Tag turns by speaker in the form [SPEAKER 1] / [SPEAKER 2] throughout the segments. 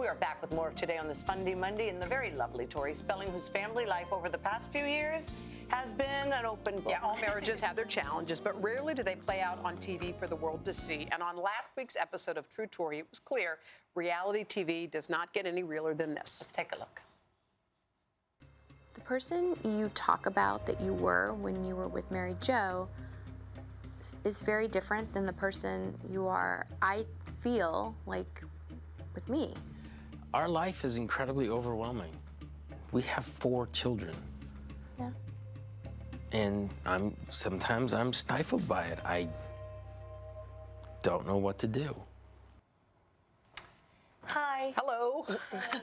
[SPEAKER 1] We are back with more of Today on this Funday Monday, and the very lovely Tori Spelling, whose family life over the past few years has been an open book.
[SPEAKER 2] Yeah, all marriages have their challenges, but rarely do they play out on TV for the world to see. And on last week's episode of True Tori, it was clear reality TV does not get any realer than this.
[SPEAKER 1] Let's take a look.
[SPEAKER 3] The person you talk about that you were when you were with Mary Jo is very different than the person you are, I feel like, with me.
[SPEAKER 4] Our life is incredibly overwhelming. We have 4 children.
[SPEAKER 3] Yeah.
[SPEAKER 4] And sometimes I'm stifled by it. I don't know what to do.
[SPEAKER 1] Hi.
[SPEAKER 2] Hello.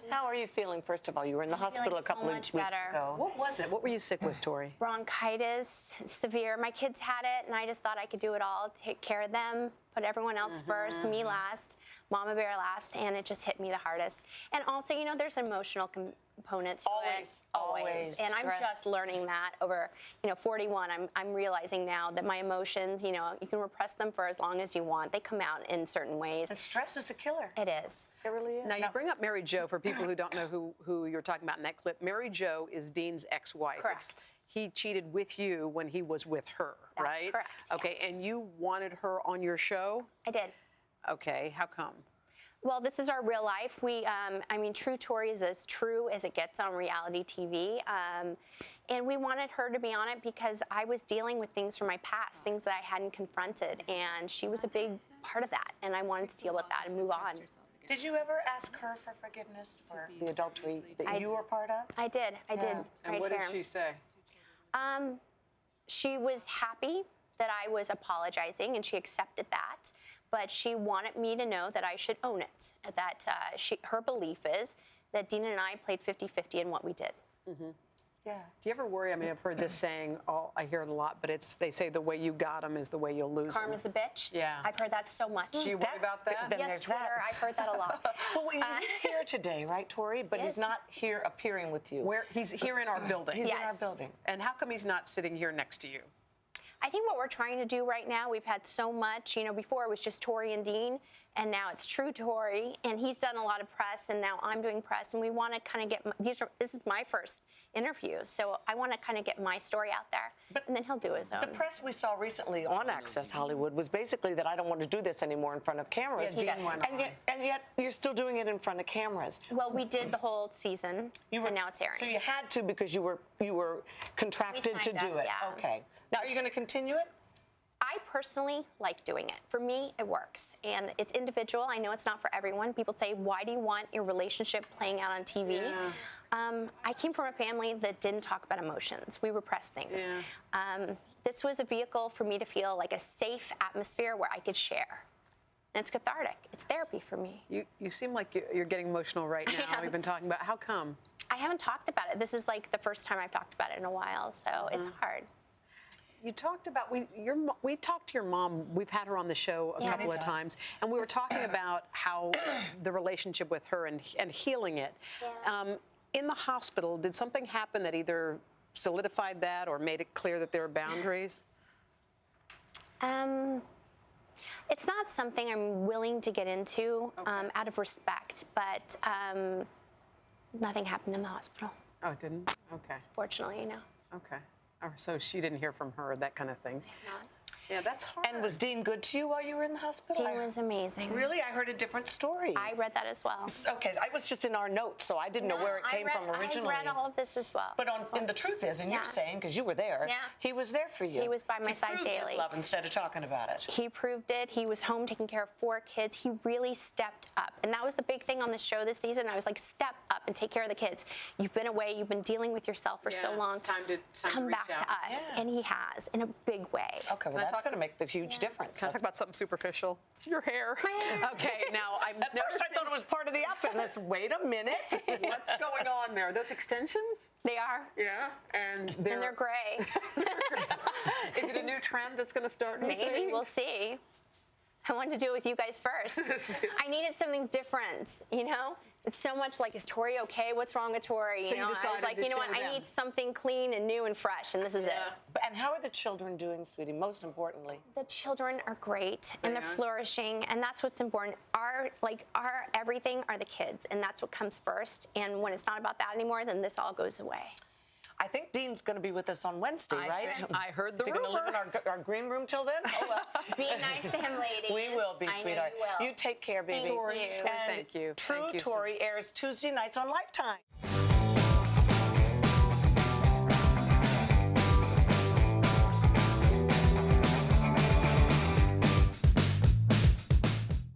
[SPEAKER 1] How are you feeling, first of all? You were in the hospital a couple of weeks ago.
[SPEAKER 2] What was it? What were you sick with, Tori?
[SPEAKER 3] Bronchitis, severe. My kids had it, and I just thought I could do it all, take care of them, put everyone else first, me last, Mama Bear last, and it just hit me the hardest. And also, you know, there's an emotional component to it. Always. And I'm just learning that over, 41. I'm realizing now that my emotions, you can repress them for as long as you want. They come out in certain ways.
[SPEAKER 1] And stress is a killer.
[SPEAKER 3] It is.
[SPEAKER 1] It really is.
[SPEAKER 2] Now, you bring up Mary Jo. For people who don't know who you're talking about in that clip, Mary Jo is Dean's ex-wife.
[SPEAKER 3] Correct.
[SPEAKER 2] He cheated with you when he was with her, right?
[SPEAKER 3] That's correct,
[SPEAKER 2] Okay,
[SPEAKER 3] yes.
[SPEAKER 2] and you wanted her on your show?
[SPEAKER 3] I did.
[SPEAKER 2] Okay, how come?
[SPEAKER 3] Well, this is our real life. True Tori is as true as it gets on reality TV. And we wanted her to be on it because I was dealing with things from my past, things that I hadn't confronted. And she was a big part of that. And I wanted to deal with that and move on.
[SPEAKER 1] Did you ever ask her for forgiveness for the adultery that you were part of?
[SPEAKER 3] I did.
[SPEAKER 2] And
[SPEAKER 3] right
[SPEAKER 2] what
[SPEAKER 3] here.
[SPEAKER 2] did she say?
[SPEAKER 3] She was happy that I was apologizing, and she accepted that. But she wanted me to know that I should own it, that her belief is that Dean and I played 50-50 in what we did.
[SPEAKER 1] Mm-hmm. Yeah.
[SPEAKER 2] Do you ever worry? I mean, I've heard this saying, I hear it a lot, but they say the way you got them is the way you'll lose them.
[SPEAKER 3] Karma's a bitch.
[SPEAKER 2] Yeah.
[SPEAKER 3] I've heard that so much.
[SPEAKER 2] Do you worry about that?
[SPEAKER 3] Yes, Twitter, I've heard that a lot.
[SPEAKER 1] Well, he's here today, right, Tori? But he's not here appearing with you.
[SPEAKER 2] He's here in our building.
[SPEAKER 1] He's in our building.
[SPEAKER 2] And how come he's not sitting here next to you?
[SPEAKER 3] I think what we're trying to do right now, we've had so much, before it was just Tori and Dean, and now it's True Tori, and he's done a lot of press, and now I'm doing press, and we want to kind of get, this is my first interview, so I want to kind of get my story out there, and then he'll do his own.
[SPEAKER 1] The press we saw recently on Access Hollywood was basically that I don't want to do this anymore in front of cameras.
[SPEAKER 2] Yeah, Dean went on.
[SPEAKER 1] And yet you're still doing it in front of cameras.
[SPEAKER 3] Well, we did the whole season, and now it's airing.
[SPEAKER 1] So you had to because you were contracted to do it.
[SPEAKER 3] Yeah.
[SPEAKER 1] Okay. Now, are you going to continue it?
[SPEAKER 3] I personally like doing it. For me, it works. And it's individual. I know it's not for everyone. People say, why do you want your relationship playing out on TV?
[SPEAKER 2] Yeah.
[SPEAKER 3] I came from a family that didn't talk about emotions. We repressed things.
[SPEAKER 2] Yeah.
[SPEAKER 3] This was a vehicle for me to feel like a safe atmosphere where I could share. And it's cathartic. It's therapy for me.
[SPEAKER 2] You seem like you're getting emotional right now. We've been talking about how come?
[SPEAKER 3] I haven't talked about it. This is like the first time I've talked about it in a while, so it's hard.
[SPEAKER 2] You talked about, we talked to your mom. We've had her on the show a couple of times, and we were talking about how the relationship with her and healing it.
[SPEAKER 3] Yeah.
[SPEAKER 2] In the hospital, did something happen that either solidified that or made it clear that there are boundaries?
[SPEAKER 3] It's not something I'm willing to get into out of respect, but nothing happened in the hospital.
[SPEAKER 2] Oh, it didn't? Okay.
[SPEAKER 3] Fortunately, no.
[SPEAKER 2] Okay. So she didn't hear from her, that kind of thing.
[SPEAKER 3] Not.
[SPEAKER 2] Yeah, that's hard.
[SPEAKER 1] And was Dean good to you while you were in the hospital?
[SPEAKER 3] Dean was amazing.
[SPEAKER 1] Really? I heard a different story.
[SPEAKER 3] I read that as well.
[SPEAKER 1] Okay, I was just in our notes, so I didn't know where it came from originally.
[SPEAKER 3] I read all of this as well.
[SPEAKER 1] But the truth is, and you're saying, because you were there, he was there for you.
[SPEAKER 3] He was by my side daily.
[SPEAKER 1] He proved his love instead of talking about it.
[SPEAKER 3] He proved it. He was home taking care of 4 kids. He really stepped up. And that was the big thing on the show this season. I was like, step up and take care of the kids. You've been away. You've been dealing with yourself for so long.
[SPEAKER 2] It's time to
[SPEAKER 3] come
[SPEAKER 2] reach
[SPEAKER 3] back
[SPEAKER 2] out.
[SPEAKER 3] to us.
[SPEAKER 1] Yeah.
[SPEAKER 3] And he has, in a big way.
[SPEAKER 1] Okay, well, that's going to make the huge difference.
[SPEAKER 2] Can I talk about something superficial? Your hair.
[SPEAKER 3] My hair.
[SPEAKER 2] Okay, now I'm
[SPEAKER 1] At first I thought it was part of the outfit. Wait a minute.
[SPEAKER 2] What's going on there? Those extensions?
[SPEAKER 3] They are.
[SPEAKER 2] Yeah, and
[SPEAKER 3] And they're gray.
[SPEAKER 2] Is it a new trend that's going to start?
[SPEAKER 3] Maybe. We'll see. I wanted to do it with you guys first. I needed something different, you know? It's so much like, is Tori okay? What's wrong with Tori?
[SPEAKER 2] So
[SPEAKER 3] You know,
[SPEAKER 2] you
[SPEAKER 3] I was
[SPEAKER 2] decided
[SPEAKER 3] like,
[SPEAKER 2] to
[SPEAKER 3] you know what?
[SPEAKER 2] show
[SPEAKER 3] I
[SPEAKER 2] them.
[SPEAKER 3] need something clean and new and fresh, and this is it.
[SPEAKER 1] And how are the children doing, sweetie, most importantly?
[SPEAKER 3] The children are great and they're
[SPEAKER 2] are.
[SPEAKER 3] flourishing, and that's what's important. Our everything are the kids, and that's what comes first. And when it's not about that anymore, then this all goes away.
[SPEAKER 1] I think Dean's going to be with us on Wednesday, right?
[SPEAKER 2] I heard the
[SPEAKER 1] Is he going to live in our green room till then? Oh, well.
[SPEAKER 3] Be nice to him, ladies.
[SPEAKER 1] We will be,
[SPEAKER 3] I know
[SPEAKER 1] sweetheart.
[SPEAKER 3] you will.
[SPEAKER 1] You take care, baby.
[SPEAKER 3] Thank you.
[SPEAKER 1] And
[SPEAKER 2] Thank you.
[SPEAKER 1] True
[SPEAKER 2] Thank you so
[SPEAKER 1] Tori airs Tuesday nights on Lifetime.